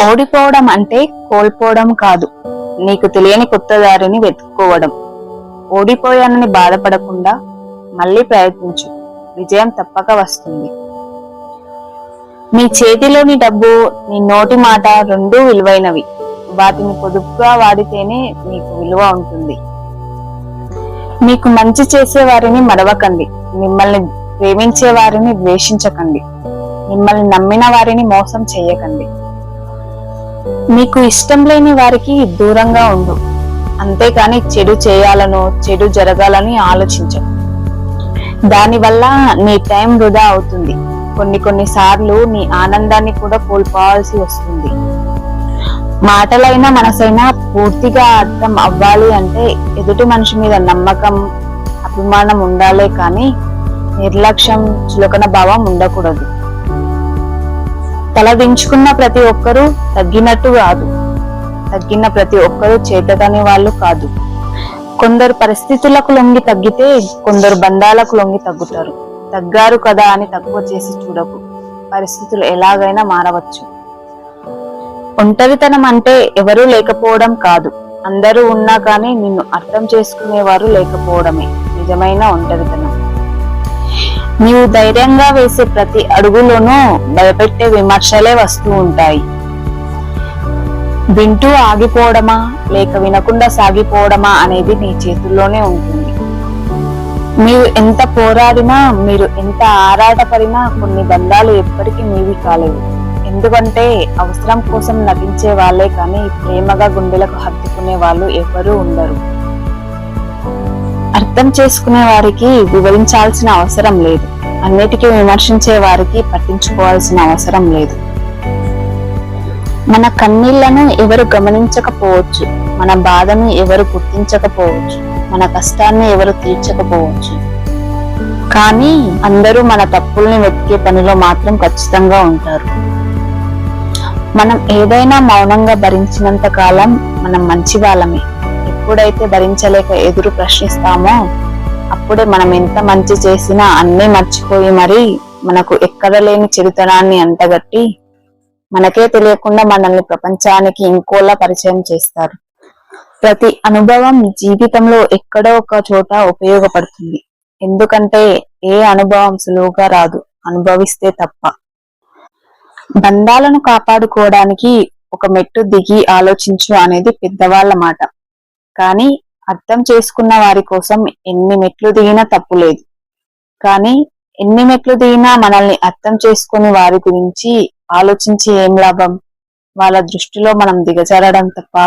ఓడిపోవడం అంటే కోల్పోవడం కాదు, నీకు తెలియని కొత్త దారిని వెతుక్కోవడం. ఓడిపోయానని బాధపడకుండా మళ్ళీ ప్రయత్నించు, విజయం తప్పక వస్తుంది. నీ చేతిలోని డబ్బు, నీ నోటి మాట రెండూ విలువైనవి. వాటిని పొదుపుగా వాడితేనే నీకు విలువ ఉంటుంది. మీకు మంచి చేసే వారిని మరవకండి, మిమ్మల్ని ప్రేమించే వారిని ద్వేషించకండి, మిమ్మల్ని నమ్మిన వారిని మోసం చేయకండి. మీకు ఇష్టం లేని వారికి దూరంగా ఉండు, అంతేకాని చెడు చేయాలనో చెడు జరగాలని ఆలోచించు. దానివల్ల నీ టైం వృధా అవుతుంది. కొన్ని సార్లు నీ ఆనందాన్ని కూడా కోల్పోవాల్సి వస్తుంది. మాటలైనా మనసైనా పూర్తిగా అర్థం అవ్వాలి అంటే ఎదుటి మనిషి మీద నమ్మకం, అభిమానం ఉండాలే కానీ నిర్లక్ష్యం, చులకన భావం ఉండకూడదు. తలదించుకున్న ప్రతి ఒక్కరూ తగ్గినట్టు కాదు, తగ్గిన ప్రతి ఒక్కరూ చేతగాని వాళ్ళు కాదు. కొందరు పరిస్థితులకు లొంగి తగ్గితే కొందరు బంధాలకు లొంగి తగ్గుతారు. తగ్గారు కదా అని తక్కువ చేసి చూడకు, పరిస్థితులు ఎలాగైనా మారవచ్చు. ఒంటరితనం అంటే ఎవరూ లేకపోవడం కాదు, అందరూ ఉన్నా కానీ నిన్ను అర్థం చేసుకునేవారు లేకపోవడమే నిజమైన ఒంటరితనం. నీవు ధైర్యంగా వేసే ప్రతి అడుగులోనూ భయపెట్టే విమర్శలే వస్తూ ఉంటాయి. వింటూ ఆగిపోవడమా లేక వినకుండా సాగిపోవడమా అనేది నీ చేతుల్లోనే ఉంటుంది. మీరు ఎంత పోరాడినా, మీరు ఎంత ఆరాటపడినా కొన్ని బంధాలు ఎప్పటికీ మీవి కాలేవు. ఎందుకంటే అవసరం కోసం నటించే వాళ్ళే కానీ ప్రేమగా గుండెలకు హత్తుకునే వాళ్ళు ఎవరూ ఉండరు. అర్థం చేసుకునే వారికి వివరించాల్సిన అవసరం లేదు, అన్నిటికీ విమర్శించే వారికి పట్టించుకోవాల్సిన అవసరం లేదు. మన కన్నీళ్లను ఎవరు గమనించకపోవచ్చు, మన బాధను ఎవరు గుర్తించకపోవచ్చు, మన కష్టాన్ని ఎవరు తీర్చకపోవచ్చు, కానీ అందరూ మన తప్పుల్ని వెతికే పనిలో మాత్రం ఖచ్చితంగా ఉంటారు. మనం ఏదైనా మౌనంగా భరించినంత కాలం మనం మంచి వాళ్ళమే. ఎప్పుడైతే భరించలేక ఎదురు ప్రశ్నిస్తామో అప్పుడే మనం ఎంత మంచి చేసినా అన్నీ మర్చిపోయి మరి మనకు ఎక్కడ లేని చెడుతనాన్ని అంటగట్టి మనకే తెలియకుండా మనల్ని ప్రపంచానికి ఇంకోలా పరిచయం చేస్తారు. ప్రతి అనుభవం జీవితంలో ఎక్కడో ఒక చోట ఉపయోగపడుతుంది. ఎందుకంటే ఏ అనుభవం సులువుగా రాదు, అనుభవిస్తే తప్ప. బంధాలను కాపాడుకోవడానికి ఒక మెట్టు దిగి ఆలోచించు అనేది పెద్దవాళ్ల మాట. కానీ అర్థం చేసుకున్న వారి కోసం ఎన్ని మెట్లు దిగినా తప్పులేదు. కానీ ఎన్ని మెట్లు దిగినా మనల్ని అర్థం చేసుకుని వారి గురించి ఆలోచించి ఏం లాభం? వాళ్ళ దృష్టిలో మనం దిగజారడం తప్ప